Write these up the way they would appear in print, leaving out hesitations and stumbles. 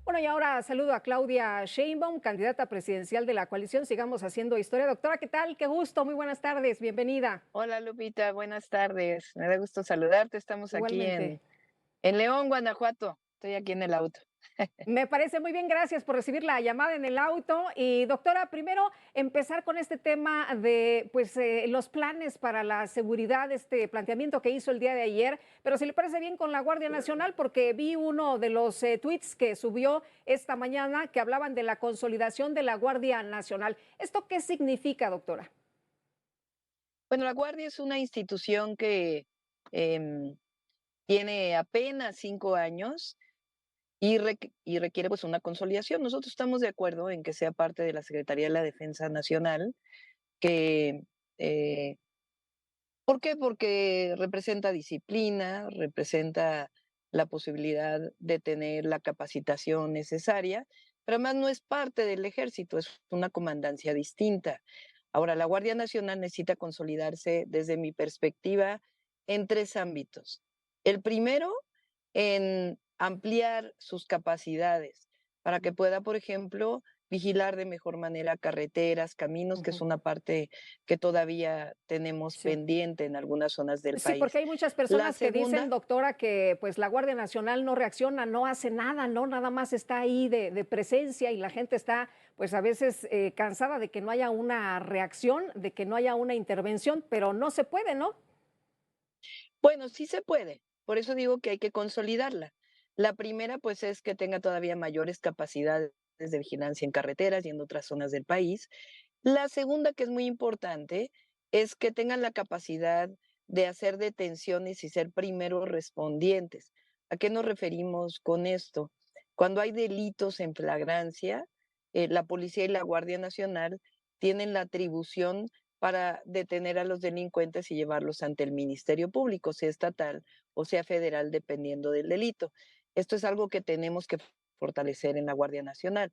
Bueno, y ahora saludo a Claudia Sheinbaum, candidata presidencial de la coalición Sigamos Haciendo Historia. Doctora, ¿qué tal? Qué gusto, muy buenas tardes, bienvenida. Hola Lupita, buenas tardes. Me da gusto saludarte. Estamos aquí Igualmente. en León, Guanajuato. Estoy aquí en el auto. Me parece muy bien, gracias por recibir la llamada en el auto. Y doctora, primero empezar con este tema de los planes para la seguridad, este planteamiento que hizo el día de ayer, pero si le parece bien con la Guardia Nacional, porque vi uno de los tweets que subió esta mañana que hablaban de la consolidación de la Guardia Nacional. ¿Esto qué significa, doctora? Bueno, la Guardia es una institución que em, tiene apenas 5 años y requiere pues una consolidación. Nosotros estamos de acuerdo en que sea parte de la Secretaría de la Defensa Nacional, que eh, ¿por qué? Porque representa disciplina, representa la posibilidad de tener la capacitación necesaria, pero además no es parte del ejército, es una comandancia distinta. Ahora, la Guardia Nacional necesita consolidarse desde mi perspectiva en tres ámbitos. El primero, en ampliar sus capacidades para que pueda, por ejemplo, vigilar de mejor manera carreteras, caminos, que es Ujú. una parte que todavía tenemos Sí. pendiente en algunas zonas del Sí, porque país. hay muchas La personas que dicen, segunda, doctora, que pues la Guardia Nacional no reacciona, no hace nada, ¿no? Nada más está ahí de presencia y la gente está pues a veces cansada de que no haya una reacción, de que no haya una intervención, pero no se puede, ¿no? bueno, sí se puede, por eso digo que hay que consolidarla. La primera, pues, es que tenga todavía mayores capacidades de vigilancia en carreteras y en otras zonas del país. La segunda, que es muy importante, es que tengan la capacidad de hacer detenciones y ser primeros respondientes. ¿A qué nos referimos con esto? Cuando hay delitos en flagrancia, la policía y la Guardia Nacional tienen la atribución para detener a los delincuentes y llevarlos ante el Ministerio Público, sea estatal o sea federal, dependiendo del delito. Esto es algo que tenemos que fortalecer en la Guardia Nacional.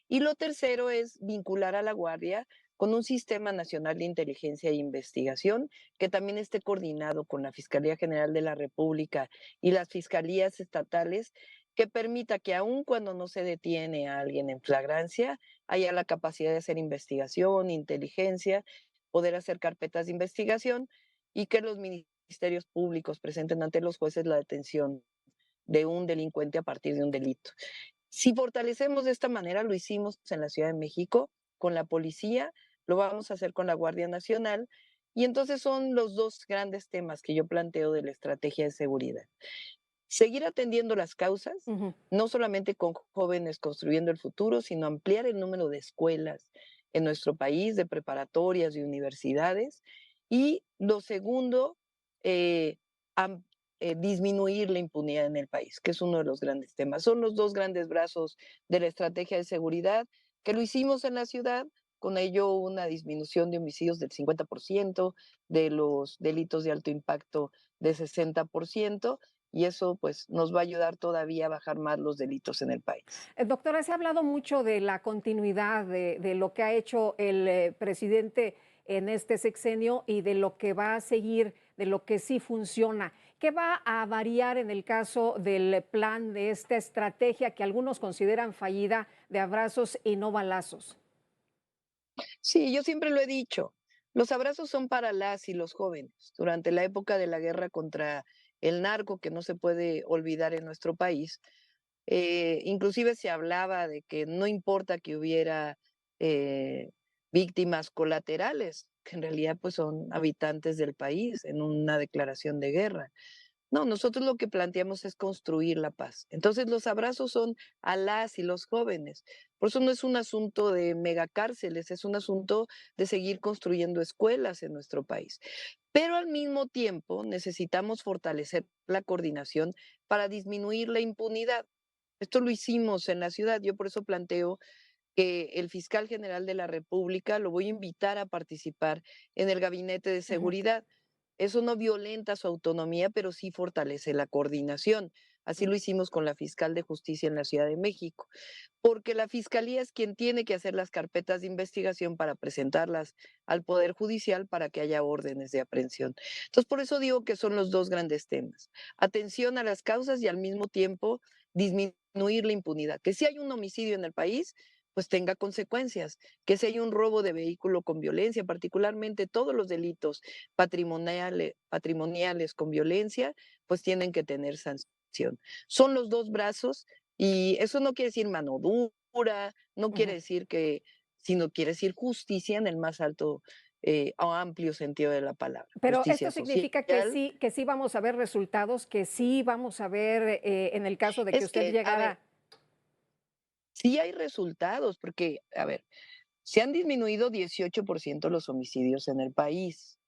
Y lo tercero es vincular a la Guardia con un sistema nacional de inteligencia e investigación que también esté coordinado con la Fiscalía General de la República y las fiscalías estatales, que permita que aun cuando no se detiene a alguien en flagrancia, haya la capacidad de hacer investigación, inteligencia, poder hacer carpetas de investigación y que los ministerios públicos presenten ante los jueces la detención de un delincuente a partir de un delito. Si fortalecemos de esta manera, lo hicimos en la Ciudad de México con la policía, lo vamos a hacer con la Guardia Nacional, y entonces son los dos grandes temas que yo planteo de la estrategia de seguridad. Seguir atendiendo las causas, Ujú. no solamente con jóvenes construyendo el futuro, sino ampliar el número de escuelas en nuestro país, de preparatorias y universidades. Y lo segundo, eh, am- disminuir la impunidad en el país, que es uno de los grandes temas. Son los dos grandes brazos de la estrategia de seguridad, que lo hicimos en la ciudad, con ello una disminución de homicidios del 50%, de los delitos de alto impacto de 60%, y eso pues nos va a ayudar todavía a bajar más los delitos en el país. Doctora, se ha hablado mucho de la continuidad de lo que ha hecho el presidente en este sexenio y de lo que va a seguir, de lo que sí funciona. ¿Qué va a variar en el caso del plan de esta estrategia que algunos consideran fallida de abrazos y no balazos? Sí, yo siempre lo he dicho, los abrazos son para las y los jóvenes. Durante la época de la guerra contra el narco, que no se puede olvidar en nuestro país, inclusive se hablaba de que no importa que hubiera eh, víctimas colaterales, que en realidad pues son habitantes del país en una declaración de guerra. No, nosotros lo que planteamos es construir la paz. Entonces, los abrazos son a las y los jóvenes. Por eso no es un asunto de megacárceles, es un asunto de seguir construyendo escuelas en nuestro país. Pero al mismo tiempo necesitamos fortalecer la coordinación para disminuir la impunidad. Esto lo hicimos en la ciudad. Yo por eso planteo que el fiscal general de la República lo voy a invitar a participar en el gabinete de Ujú. seguridad. Eso no violenta su autonomía, pero sí fortalece la coordinación. Así lo hicimos con la fiscal de justicia en la Ciudad de México, porque la fiscalía es quien tiene que hacer las carpetas de investigación para presentarlas al Poder Judicial para que haya órdenes de aprehensión. Entonces, por eso digo que son los dos grandes temas. Atención a las causas y al mismo tiempo disminuir la impunidad. Que si hay un homicidio en el país, pues tenga consecuencias. Que si hay un robo de vehículo con violencia, particularmente todos los delitos patrimoniales con violencia, pues tienen que tener sanción. Son los dos brazos y eso no quiere decir mano dura, no quiere Ujú. decir que, sino quiere decir justicia en el más alto o amplio sentido de la palabra. Pero Justicia esto social. significa que sí vamos a ver resultados, que sí vamos a ver, en el caso de que Es usted que, a ver, llegara. sí hay resultados, porque, a ver, se han disminuido 18% los homicidios en el país.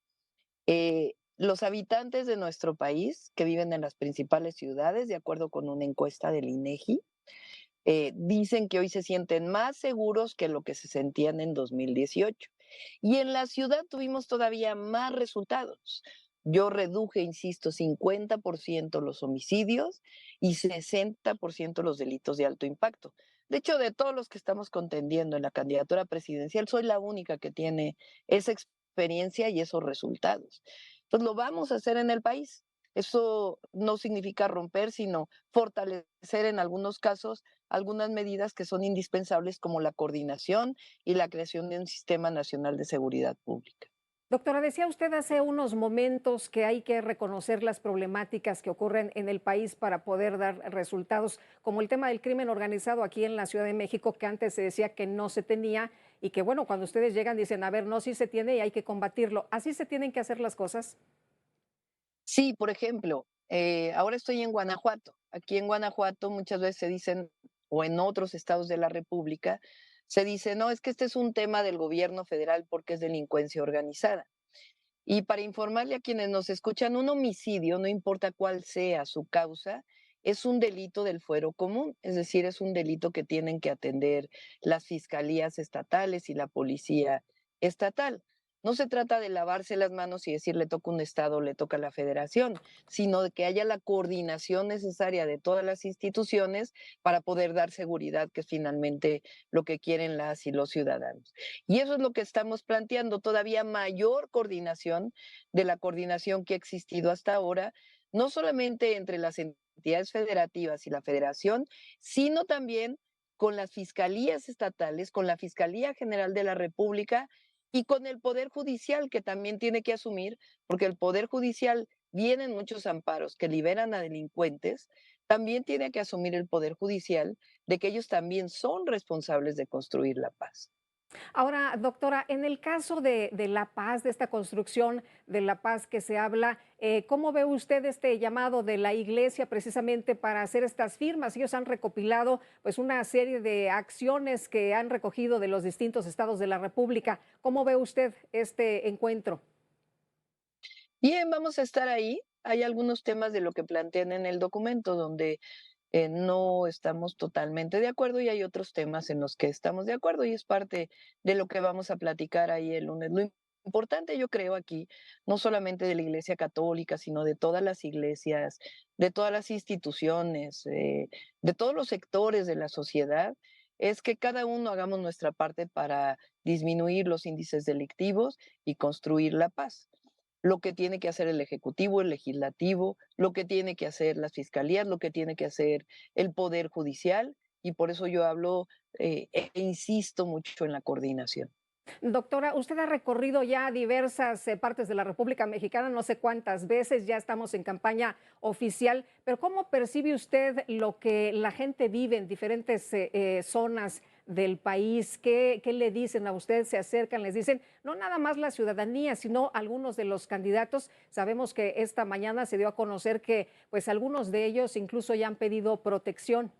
Los habitantes de nuestro país que viven en las principales ciudades, de acuerdo con una encuesta del INEGI, dicen que hoy se sienten más seguros que lo que se sentían en 2018. Y en la ciudad tuvimos todavía más resultados. Yo reduje, insisto, 50% los homicidios y 60% los delitos de alto impacto. De hecho, de todos los que estamos contendiendo en la candidatura presidencial, soy la única que tiene esa experiencia y esos resultados. Entonces, lo vamos a hacer en el país. Eso no significa romper, sino fortalecer en algunos casos algunas medidas que son indispensables como la coordinación y la creación de un sistema nacional de seguridad pública. Doctora, decía usted hace unos momentos que hay que reconocer las problemáticas que ocurren en el país para poder dar resultados, como el tema del crimen organizado aquí en la Ciudad de México, que antes se decía que no se tenía y que, bueno, cuando ustedes llegan dicen, a ver, no, sí se tiene y hay que combatirlo. ¿Así se tienen que hacer las cosas? Sí, por ejemplo, ahora estoy en Guanajuato. Aquí en Guanajuato muchas veces se dicen, o en otros estados de la República, se dice, no, es que este es un tema del gobierno federal porque es delincuencia organizada. Y para informarle a quienes nos escuchan, un homicidio, no importa cuál sea su causa, es un delito del fuero común, es decir, es un delito que tienen que atender las fiscalías estatales y la policía estatal. No se trata de lavarse las manos y decir le toca un estado o le toca a la federación, sino de que haya la coordinación necesaria de todas las instituciones para poder dar seguridad, que es finalmente lo que quieren las y los ciudadanos. Y eso es lo que estamos planteando, todavía mayor coordinación de la coordinación que ha existido hasta ahora, no solamente entre las entidades federativas y la federación, sino también con las fiscalías estatales, con la Fiscalía General de la República y con el Poder Judicial, que también tiene que asumir, porque el Poder Judicial vienen muchos amparos que liberan a delincuentes, también tiene que asumir el Poder Judicial de que ellos también son responsables de construir la paz. Ahora, doctora, en el caso de la paz, de esta construcción de la paz que se habla, ¿cómo ve usted este llamado de la iglesia precisamente para hacer estas firmas? Ellos han recopilado pues una serie de acciones que han recogido de los distintos estados de la República. ¿Cómo ve usted este encuentro? Bien, vamos a estar ahí. Hay algunos temas de lo que plantean en el documento donde no estamos totalmente de acuerdo y hay otros temas en los que estamos de acuerdo y es parte de lo que vamos a platicar ahí el lunes. Lo importante, yo creo, aquí, no solamente de la Iglesia Católica, sino de todas las iglesias, de todas las instituciones, de todos los sectores de la sociedad, es que cada uno hagamos nuestra parte para disminuir los índices delictivos y construir la paz. Lo que tiene que hacer el Ejecutivo, el Legislativo, lo que tiene que hacer las fiscalías, lo que tiene que hacer el Poder Judicial, y por eso yo hablo e insisto mucho en la coordinación. Doctora, usted ha recorrido ya diversas partes de la República Mexicana, no sé cuántas veces, ya estamos en campaña oficial, pero ¿cómo percibe usted lo que la gente vive en diferentes zonas del país? ¿Qué le dicen a usted? ¿Se acercan? Les dicen, no nada más la ciudadanía, sino algunos de los candidatos. Sabemos que esta mañana se dio a conocer que pues algunos de ellos incluso ya han pedido protección.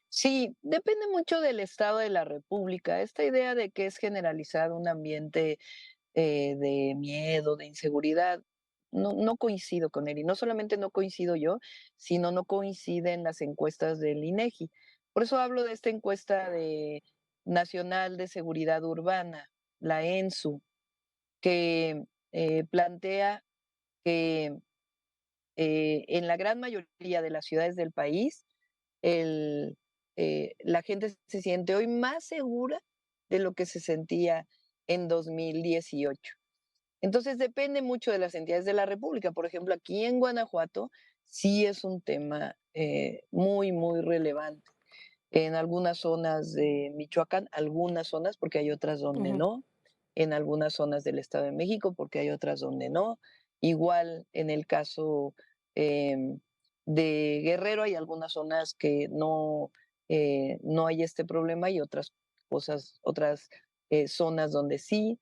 Sí, depende mucho del Estado de la República. Esta idea de que es generalizado un ambiente de miedo, de inseguridad, no coincido con él. Y no solamente no coincido yo, sino no coinciden las encuestas del INEGI. Por eso hablo de esta encuesta nacional de seguridad urbana, la ENSU, que plantea que en la gran mayoría de las ciudades del país, la gente se siente hoy más segura de lo que se sentía en 2018. Entonces depende mucho de las entidades de la República. Por ejemplo, aquí en Guanajuato sí es un tema muy, muy relevante. En algunas zonas de Michoacán, algunas zonas, porque hay otras donde Ujú. no, en algunas zonas del Estado de México, porque hay otras donde no. Igual en el caso em, de Guerrero, hay algunas zonas que no hay este problema y otras cosas, otras zonas donde sí.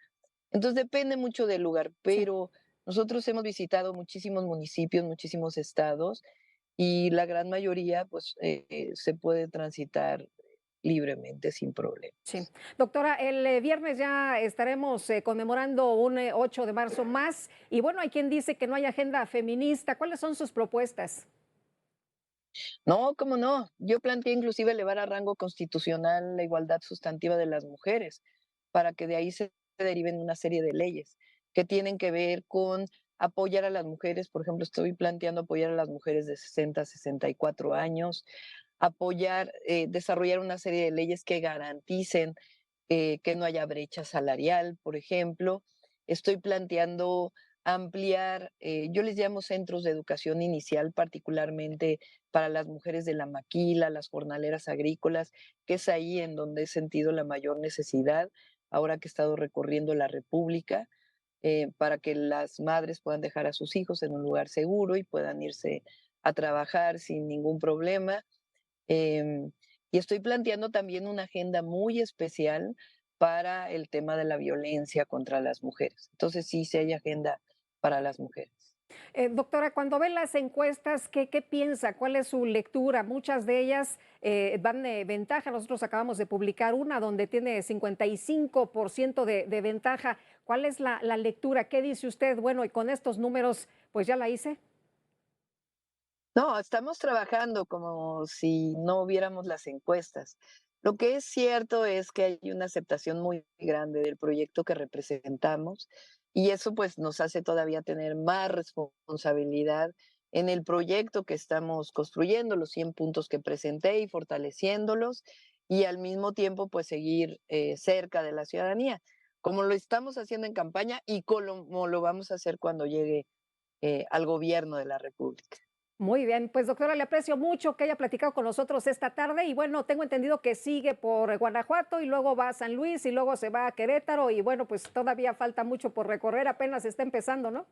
Entonces depende mucho del lugar, Sí. pero nosotros hemos visitado muchísimos municipios, muchísimos estados y la gran mayoría pues se puede transitar libremente sin Sí. problemas. Doctora, el viernes ya estaremos conmemorando un 8 de marzo más y bueno, hay quien dice que no hay agenda feminista. ¿Cuáles son sus propuestas? No, cómo no. Yo planteé inclusive elevar a rango constitucional la igualdad sustantiva de las mujeres para que de ahí se deriven una serie de leyes que tienen que ver con apoyar a las mujeres. Por ejemplo, estoy planteando apoyar a las mujeres de 60 a 64 años, apoyar, desarrollar una serie de leyes que garanticen que no haya brecha salarial, por ejemplo. Estoy planteando ampliar, yo les llamo centros de educación inicial, particularmente para las mujeres de la maquila, las jornaleras agrícolas, que es ahí en donde he sentido la mayor necesidad, ahora que he estado recorriendo la República, para que las madres puedan dejar a sus hijos en un lugar seguro y puedan irse a trabajar sin ningún problema. Em, y estoy planteando también una agenda muy especial para el tema de la violencia contra las mujeres. Entonces, sí hay agenda para las mujeres. Doctora, cuando ve las encuestas, ¿qué piensa? ¿Cuál es su lectura? Muchas de ellas dan ventaja. Nosotros acabamos de publicar una donde tiene 55% de ventaja. ¿Cuál es la lectura? ¿Qué dice usted? Bueno, y con estos números, pues ya la hice. No, estamos trabajando como si no viéramos las encuestas. Lo que es cierto es que hay una aceptación muy grande del proyecto que representamos y eso pues nos hace todavía tener más responsabilidad en el proyecto que estamos construyendo, los 100 puntos que presenté y fortaleciéndolos y al mismo tiempo pues seguir cerca de la ciudadanía, como lo estamos haciendo en campaña y como lo vamos a hacer cuando llegue al gobierno de la República. Muy bien, pues doctora, le aprecio mucho que haya platicado con nosotros esta tarde y bueno, tengo entendido que sigue por Guanajuato y luego va a San Luis y luego se va a Querétaro y bueno, pues todavía falta mucho por recorrer, apenas está empezando, ¿no?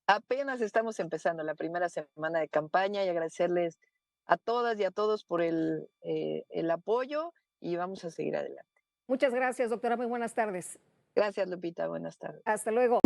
Apenas estamos empezando la primera semana de campaña y agradecerles a todas y a todos por el apoyo y vamos a seguir adelante. Muchas gracias, doctora, muy buenas tardes. Gracias, Lupita. Buenas tardes. Hasta luego.